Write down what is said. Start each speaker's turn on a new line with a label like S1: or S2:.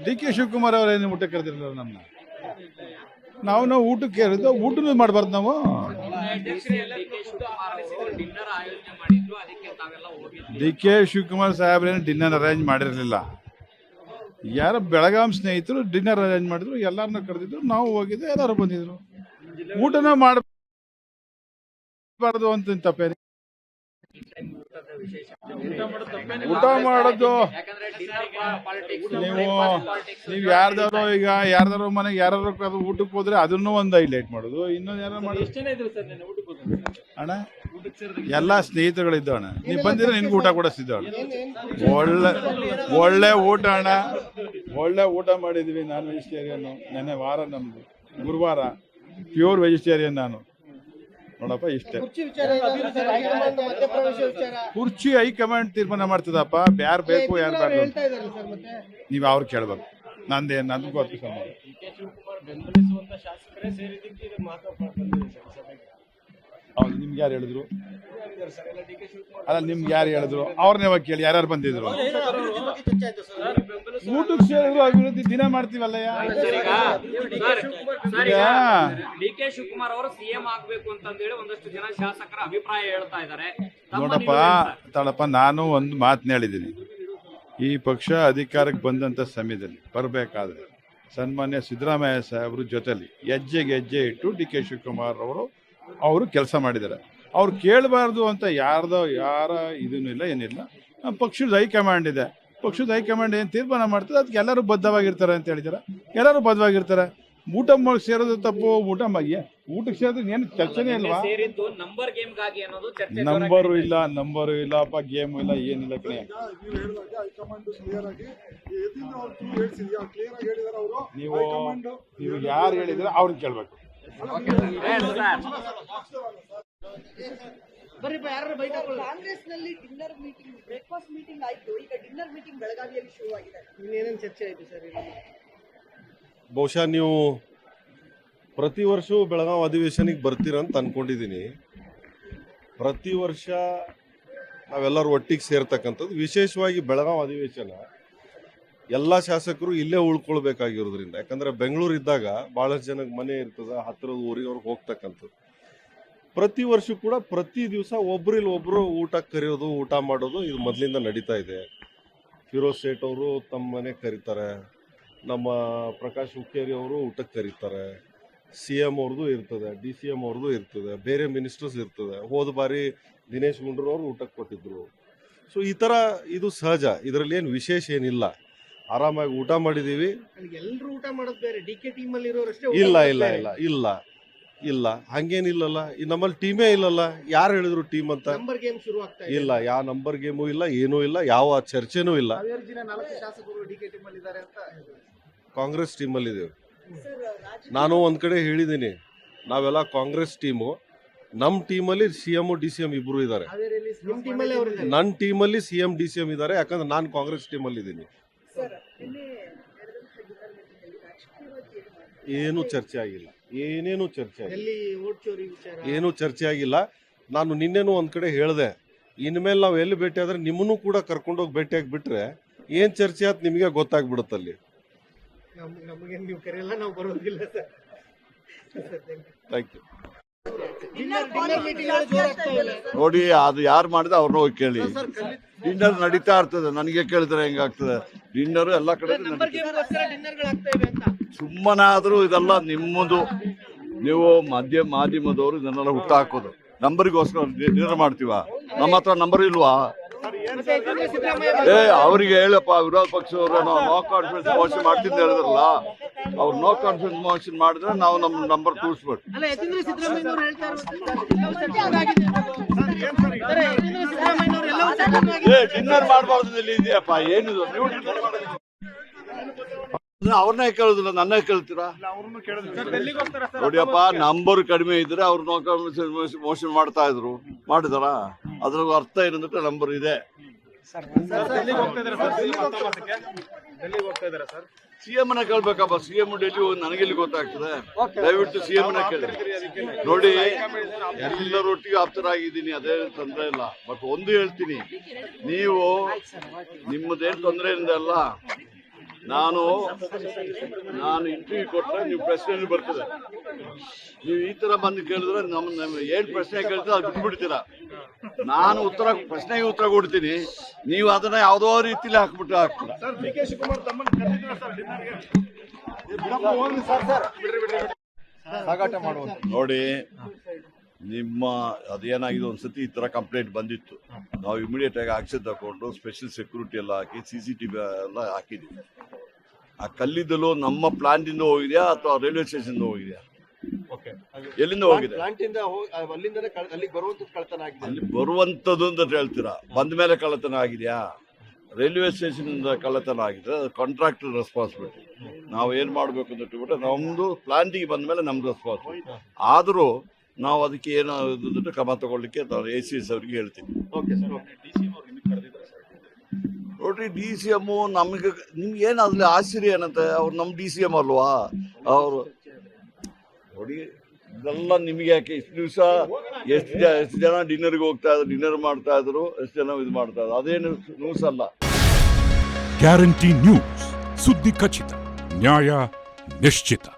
S1: D K Shivakumar ಅವರೇನು ಊಟಕ್ಕೆ ಕರೆದಿರಲ್ಲ ನಮ್ಮನ್ನ. ನಾವು ಊಟಕ್ಕೆ ಕರೆದು ಊಟನೂ ಮಾಡಬಾರ್ದು ನಾವು. ಡಿ ಕೆ ಶಿವಕುಮಾರ್ ಸಾಹೇಬ್ರೇನು ಡಿನ್ನರ್ ಅರೇಂಜ್ ಮಾಡಿರಲಿಲ್ಲ. ಯಾರು ಬೆಳಗಾಂ ಸ್ನೇಹಿತರು ಡಿನ್ನರ್ ಅರೇಂಜ್ ಮಾಡಿದ್ರು, ಎಲ್ಲರನ್ನ ಕರೆದಿದ್ರು, ನಾವು ಹೋಗಿದ್ದೆ, ಎಲ್ಲರೂ ಬಂದಿದ್ರು. ಊಟನ ಮಾಡಬಾರ್ದು ಅಂತ ತಪ್ಪೇನೆ. ಊಟ ಮಾಡೋದು ನೀವು ಯಾರ್ದಾರೋ, ಈಗ ಯಾರ್ದಾರೋ ಮನೆಗೆ ಯಾರು ಊಟಕ್ಕೆ ಹೋದ್ರೆ ಅದನ್ನು ಒಂದು ಹೈಲೈಟ್ ಮಾಡೋದು, ಇನ್ನೊಂದು ಯಾರು ಮಾಡೋದು. ಅಣ್ಣ ಎಲ್ಲಾ ಸ್ನೇಹಿತರುಗಳಿದ್ದು ಅಣ್ಣ, ನೀವು ಬಂದಿದ್ರೆ ನಿನ್ಗೆ ಊಟ ಕೊಡಿಸ್ತಿದ್ದ ಅಣ್ಣ. ಒಳ್ಳೆ ಊಟ ಅಣ್ಣ, ಒಳ್ಳೆ ಊಟ ಮಾಡಿದ್ವಿ. Non vegetarian. ನೆನ್ನೆ ವಾರ ನಮ್ದು ಗುರುವಾರ, ಪ್ಯೂರ್ ವೆಜಿಟೇರಿಯನ್ ನಾನು. ನೋಡಪ್ಪ ಇಷ್ಟೇ. ಕುರ್ಚಿ ಹೈಕಮಾಂಡ್ ತೀರ್ಮಾನ ಮಾಡ್ತದಪ್ಪ, ಯಾರು ಬೇಕು ಯಾರು ಬೇಡ ನೀವು ಅವ್ರು ಕೇಳ್ಬೇಕು. ನಂದು ಗೊತ್ತು. ಹೌದು, ನಿಮ್ಗೆ ಯಾರು ಹೇಳಿದ್ರು? ಅಲ್ಲ, ನಿಮ್ಗೆ ಯಾರು ಹೇಳಿದ್ರು? ಅವ್ರನ್ನೇ ಹೋಗಿ ಕೇಳಿ, ಯಾರ್ಯಾರು ಬಂದಿದ್ರು. ಊಟಕ್ಕೆ ಸೇರಿದ್ರು, ಅಭಿವೃದ್ಧಿ ದಿನ ಮಾಡ್ತೀವಲ್ಲ.
S2: ಡಿ ಕೆ ಶಿವಕುಮಾರ್ ಅವರು ಸಿಎಂ ಆಗ್ಬೇಕು ಅಂತಂದೇಳಿ ಒಂದಷ್ಟು ಜನ ಶಾಸಕರ ಅಭಿಪ್ರಾಯ ಹೇಳ್ತಾ ಇದ್ದಾರೆ.
S1: ತಡಪ್ಪ, ನಾನು ಒಂದು ಮಾತನ್ನ ಹೇಳಿದ್ದೀನಿ. ಈ ಪಕ್ಷ ಅಧಿಕಾರಕ್ಕೆ ಬಂದಂತ ಸಮಯದಲ್ಲಿ ಬರಬೇಕಾದ್ರೆ ಸನ್ಮಾನ್ಯ ಸಿದ್ದರಾಮಯ್ಯ ಸಾಹೇಬ್ರ ಜೊತೆಲಿ ಹೆಜ್ಜೆಗೆ ಹೆಜ್ಜೆ ಇಟ್ಟು ಡಿ ಕೆ ಶಿವಕುಮಾರ್ ಅವರು ಕೆಲಸ ಮಾಡಿದ್ದಾರೆ. ಅವ್ರು ಕೇಳಬಾರ್ದು ಅಂತ ಯಾರ ಇದೂ ಇಲ್ಲ, ಏನಿಲ್ಲ. ಪಕ್ಷದ ಹೈಕಮಾಂಡ್ ಇದೆ, ಪಕ್ಷದ ಹೈಕಮಾಂಡ್ ಏನು ತೀರ್ಮಾನ ಮಾಡ್ತದೆ ಅದಕ್ಕೆ ಎಲ್ಲರೂ ಬದ್ಧವಾಗಿರ್ತಾರೆ ಅಂತ ಹೇಳಿದ್ದಾರೆ. ಎಲ್ಲರೂ ಬದ್ಧವಾಗಿರ್ತಾರೆ. ಊಟ ಸೇರೋದು ತಪ್ಪು. ಊಟಕ್ಕೆ ಸೇರೋದು ಏನು ಚರ್ಚೆನೇ ಇಲ್ವಾ? ನಂಬರು ಇಲ್ಲಪ್ಪ, ಗೇಮು ಇಲ್ಲ, ಏನಿಲ್ಲ ಕಣೆ. ನೀವು ಯಾರು ಹೇಳಿದ್ರೆ ಅವ್ರನ್ನ ಕೇಳ್ಬೇಕು.
S3: ಕಾಂಗ್ರೆಸ್ ನಲ್ಲಿ ಡಿನ್ನರ್ ಮೀಟಿಂಗ್, ಬ್ರೇಕ್ಫಾಸ್ಟ್ ಮೀಟಿಂಗ್ ಆಯ್ತು. ಈಗ ಡಿನ್ನರ್ ಮೀಟಿಂಗ್ ಬೆಳಗಾವಿಯಲ್ಲಿ ಶುರು ಆಗಿದೆ. ಇನ್ನೇನೇನು ಚರ್ಚೆ ಆಯ್ತು ಸರ್?
S4: ಬಹುಶಃ ನೀವು ಪ್ರತಿ ವರ್ಷವೂ ಬೆಳಗಾವಿ ಅಧಿವೇಶನಕ್ಕೆ ಬರ್ತೀರಂತ ಅನ್ಕೊಂಡಿದ್ದೀನಿ. ಪ್ರತಿ ವರ್ಷ ನಾವೆಲ್ಲರೂ ಒಟ್ಟಿಗೆ ಸೇರ್ತಕ್ಕಂಥದ್ದು, ವಿಶೇಷವಾಗಿ ಬೆಳಗಾವಿ ಅಧಿವೇಶನ ಎಲ್ಲ ಶಾಸಕರು ಇಲ್ಲೇ ಉಳ್ಕೊಳ್ಬೇಕಾಗಿರೋದ್ರಿಂದ. ಯಾಕಂದ್ರೆ ಬೆಂಗಳೂರು ಇದ್ದಾಗ ಬಹಳಷ್ಟು ಜನಕ್ಕೆ ಮನೆ ಇರ್ತದೆ, ಹತ್ತಿರದ ಊರಿಗೆ ಅವ್ರಿಗೆ ಹೋಗ್ತಕ್ಕಂಥದ್ದು. ಪ್ರತಿ ವರ್ಷ ಕೂಡ ಪ್ರತಿ ದಿವಸ ಒಬ್ಬರು ಊಟಕ್ಕೆ ಕರೆಯೋದು, ಊಟ ಮಾಡೋದು ಇದು ಮೊದಲಿಂದ ನಡೀತಾ ಇದೆ. ಫಿರೋಜ್ ಸೇಠ್ ಅವರು ತಮ್ಮ ಮನೆಗೆ ಕರೀತಾರೆ, ನಮ್ಮ ಪ್ರಕಾಶ್ ಹುಕ್ಕೇರಿ ಅವರು ಊಟಕ್ಕೆ ಕರೀತಾರೆ, CM ಅವ್ರದ್ದು ಇರ್ತದೆ, DCM ಅವ್ರದ್ದು ಇರ್ತದೆ, ಬೇರೆ ಮಿನಿಸ್ಟರ್ಸ್ ಇರ್ತದೆ. ಹೋದ ಬಾರಿ ದಿನೇಶ್ ಗುಂಡೂರಾವ್ ಊಟಕ್ಕೆ ಕೊಟ್ಟಿದ್ರು. ಸೊ ಈ ಥರ ಇದು ಸಹಜ, ಇದರಲ್ಲಿ ಏನು ವಿಶೇಷ ಏನಿಲ್ಲ. ಆರಾಮಾಗಿ ಊಟ ಮಾಡಿದ್ದೀವಿ.
S3: ಎಲ್ಲರೂ ಊಟ ಮಾಡೋದು ಬೇರೆ, DK ಟೀಮ್ ಅಲ್ಲಿ ಇರೋರಷ್ಟೇ.
S4: ಇಲ್ಲ ಹಂಗೇನಿಲ್ಲಲ್ಲ. ನಮ್ಮಲ್ಲಿ ಟೀಮೇ ಇಲ್ಲಲ್ಲ. ಯಾರು ಹೇಳಿದ್ರು ಟೀಮ್ ಅಂತ?
S3: ನಂಬರ್ ಗೇಮ್ ಶುರು ಆಗ್ತಾ ಇದೆ.
S4: ಇಲ್ಲ, ಯಾವ ನಂಬರ್ ಗೇಮು ಇಲ್ಲ, ಏನೂ ಇಲ್ಲ, ಯಾವ ಚರ್ಚೆನೂ ಇಲ್ಲ.
S3: 4 ಶಾಸಕರು DK ಟೀಮ್ ಅಲ್ಲಿ ಇದ್ದಾರೆ ಅಂತ.
S4: ಕಾಂಗ್ರೆಸ್ ಟೀಮಲ್ಲಿ ಇದ್ದೇವೆ. ನಾನು ಒಂದ್ ಕಡೆ ಹೇಳಿದ್ದೀನಿ, ನಾವೆಲ್ಲ ಕಾಂಗ್ರೆಸ್ ಟೀಮು. ನಮ್ಮ ಟೀಮಲ್ಲಿ CM DCM ಇಬ್ರು ಇದ್ದಾರೆ. ನನ್ನ ಟೀಮಲ್ಲಿ CM DCM ಇದ್ದಾರೆ. ಯಾಕಂದ್ರೆ ನಾನು ಕಾಂಗ್ರೆಸ್ ಟೀಮಲ್ಲಿ ಇದ್ದೀನಿ. ಏನು ಚರ್ಚೆ ಆಗಿಲ್ಲ, ಏನೇನು ಚರ್ಚೆ ಆಗಿಲ್ಲ. ನಾನು ನಿನ್ನೆನೂ ಒಂದ್ ಕಡೆ ಹೇಳಿದೆ, ಇನ್ಮೇಲೆ ನಾವು ಎಲ್ಲಿ ಭೇಟಿ ಆದ್ರೆ ನಿಮ್ಮನ್ನು ಕೂಡ ಕರ್ಕೊಂಡೋಗಿ ಭೇಟಿಯಾಗಿ ಬಿಟ್ರೆ ಏನ್ ಚರ್ಚೆ ಆಯ್ತು ನಿಮಗೆ ಗೊತ್ತಾಗ್ಬಿಡುತ್ತಲ್ಲಿ. Thank you.
S5: ನೋಡಿ, ಅದು ಯಾರು ಮಾಡಿದ್ರೆ ಅವ್ರನ್ನ ಹೋಗಿ ಕೇಳಿ. ಡಿನ್ನರ್ ನಡೀತಾ ಇರ್ತದೆ, ನನಗೆ ಕೇಳಿದ್ರೆ ಹೆಂಗಾಗ್ತದೆ? ಡಿನ್ನರ್ ಎಲ್ಲ ಕಡೆ ಸುಮ್ಮನಾದ್ರೂ ಇದೆಲ್ಲ ನಿಮ್ಮದು. ನೀವು ಮಾಧ್ಯಮದವರು ಇದನ್ನೆಲ್ಲ ಹುಟ್ಟು ಹಾಕೋದು. ನಂಬರಿಗೋಸ್ಕರ ಡಿನ್ನರ್ ಮಾಡ್ತೀವ? ನಮ್ಮ ಹತ್ರ ನಂಬರ್ ಇಲ್ವಾ? ಅವ್ರಿಗೆ ಹೇಳಪ್ಪ, ವಿರೋಧ ಪಕ್ಷವರು ನೋ ಕಾನ್ಫಿಡೆನ್ಸ್ ಮೋಷನ್ ಮಾಡ್ತಿದ್ದ ಹೇಳಿದ್ರಲ್ಲ, ಅವ್ರು ನೋ ಕಾನ್ಫಿಡೆನ್ಸ್ ಮೋಷನ್ ಮಾಡಿದ್ರೆ ನಾವು ನಮ್ಮ ನಂಬರ್ ತೋರಿಸ್ಬೇಕು. ಡಿನ್ನರ್ ಮಾಡಬಾರ್ದು ಇದೆಯಪ್ಪ, ಏನಿದು? ಅವ್ರನ್ನೇ ಕೇಳುದಿಲ್ಲ, ನನ್ನ ಕೇಳ್ತೀರಾ? ನೋಡಿಯಪ್ಪ, ನಂಬರ್ ಕಡಿಮೆ ಇದ್ರೆ ಅವ್ರು ನೋ ಕಾನ್ಫಿಡೆನ್ಸ್ ಮೋಷನ್ ಮಾಡಿದಾರ. ಅದ್ರ ಅರ್ಥ ಏನಂದ್ರೆ ನಂಬರ್ ಇದೆ. CM ನ ಕೇಳ್ಬೇಕಪ್ಪ. CM ಡೆಲ್ಲಿ ಹೋಗಿ ನನಗೆಲ್ಲಿ ಗೊತ್ತಾಗ್ತದೆ? ದಯವಿಟ್ಟು CM ನ ಕೇಳಿ. ನೋಡಿ, ಎಲ್ಲರೊಟ್ಟಿಗೆ ಆಪ್ತರಾಗಿದ್ದೀನಿ, ಅದೇ ತೊಂದರೆ ಇಲ್ಲ. ಬಟ್ ಒಂದು ಹೇಳ್ತೀನಿ, ನೀವು ನಿಮ್ಮದೇನು ತೊಂದರೆಯಿಂದ ಅಲ್ಲ, ನಾನು ಇಂಟರ್ವ್ಯೂ ಕೊಟ್ಟರೆ ನೀವು ಪ್ರಶ್ನೆ ಬರ್ತದೆ. ನೀವು ಈ ತರ ಬಂದು ಕೇಳಿದ್ರೆ ನಮ್ಮ ಏನ್ ಪ್ರಶ್ನೆ ಕೇಳ್ತೀರ ಅದು ಬಿಟ್ಬಿಡ್ತೀರಾ. ನಾನು ಪ್ರಶ್ನೆಗೆ ಉತ್ತರ ಕೊಡ್ತೀನಿ, ನೀವು ಅದನ್ನ ಯಾವುದೋ ರೀತಿಲಿ ಹಾಕ್ಬಿಟ್ಟು ಹಾಕ್ತೀರಾ. ನೋಡಿ, ನಿಮ್ಮ ಅದೇನಾಗಿದೆ ಒಂದ್ಸತಿ ಈ ತರ ಕಂಪ್ಲೇಂಟ್ ಬಂದಿತ್ತು. ನಾವು ಇಮಿಡಿಯೇಟ್ ಆಗಿ ಆಕ್ಷನ್ ತಗೊಂಡು ಸ್ಪೆಷಲ್ ಸೆಕ್ಯೂರಿಟಿ ಎಲ್ಲ ಹಾಕಿ CCTV ಎಲ್ಲ ಹಾಕಿದ್ವಿ. ಆ ಕಲ್ಲಿದ್ದಲು ನಮ್ಮ ಪ್ಲಾಂಟ್ ಇಂದ ಹೋಗಿದ್ಯಾ ಅಥವಾ ರೈಲ್ವೆ ಸ್ಟೇಷನ್ ಹೋಗಿದ್ಯಾ? ಎಲ್ಲಿಂದ ಹೋಗಿದೆ? ಅಲ್ಲಿ ಬರುವಂತದ್ದು ಅಂತ ಹೇಳ್ತೀರಾ. ಬಂದ ಮೇಲೆ ಕಳ್ಳತನ ಆಗಿದೆಯಾ? ರೈಲ್ವೆ ಸ್ಟೇಷನ್ ಇಂದ ಕಳ್ಳತನ ಆಗಿದ್ರೆ ಕಾಂಟ್ರಾಕ್ಟರ್ ರೆಸ್ಪಾನ್ಸಿಬಿಲಿಟಿ. ನಾವು ಏನ್ ಮಾಡ್ಬೇಕು ಅಂತ ಇಟ್ಬಿಟ್ರೆ ನಮ್ದು ಪ್ಲಾಂಟಿಗೆ ಬಂದ ಮೇಲೆ ನಮ್ದು ರೆಸ್ಪಾನ್ಸಿಬಿಲಿಟಿ. ಆದ್ರೂ ನಾವು ಅದಕ್ಕೆ ಏನೋ ಕ್ರಮ ತಗೊಳ್ಳಿಕ್ಕೆ ನಾವು ACS ಅವ್ರಿಗೆ ಹೇಳ್ತೀವಿ. ನೋಡ್ರಿ, DCM ನಮ್ಗೆ ನಿಮ್ಗೆ ಏನು ಅದ್ರಲ್ಲಿ ಆಶ್ಚರ್ಯ ಏನಂತೆ? ಅವ್ರು ನಮ್ಮ DCM ಅಲ್ವಾ? ಅವರು ನೋಡಿ, ಇದೆಲ್ಲ ನಿಮಗೆ ಯಾಕೆ? ಇಷ್ಟು ದಿವಸ ಎಷ್ಟು ಜನ ಡಿನ್ನರ್ಗೆ ಹೋಗ್ತಾ ಇದ್ರು, ಡಿನ್ನರ್ ಮಾಡ್ತಾ ಇದ್ರು, ಎಷ್ಟು ಜನ ಇದು ಮಾಡ್ತಾ ಇದ್ರು. ಅದೇನು ನ್ಯೂಸ್ ಅಲ್ಲ.
S6: ಗ್ಯಾರಂಟಿ ನ್ಯೂಸ್, ಸುದ್ದಿ ಖಚಿತ, ನ್ಯಾಯ ನಿಶ್ಚಿತ.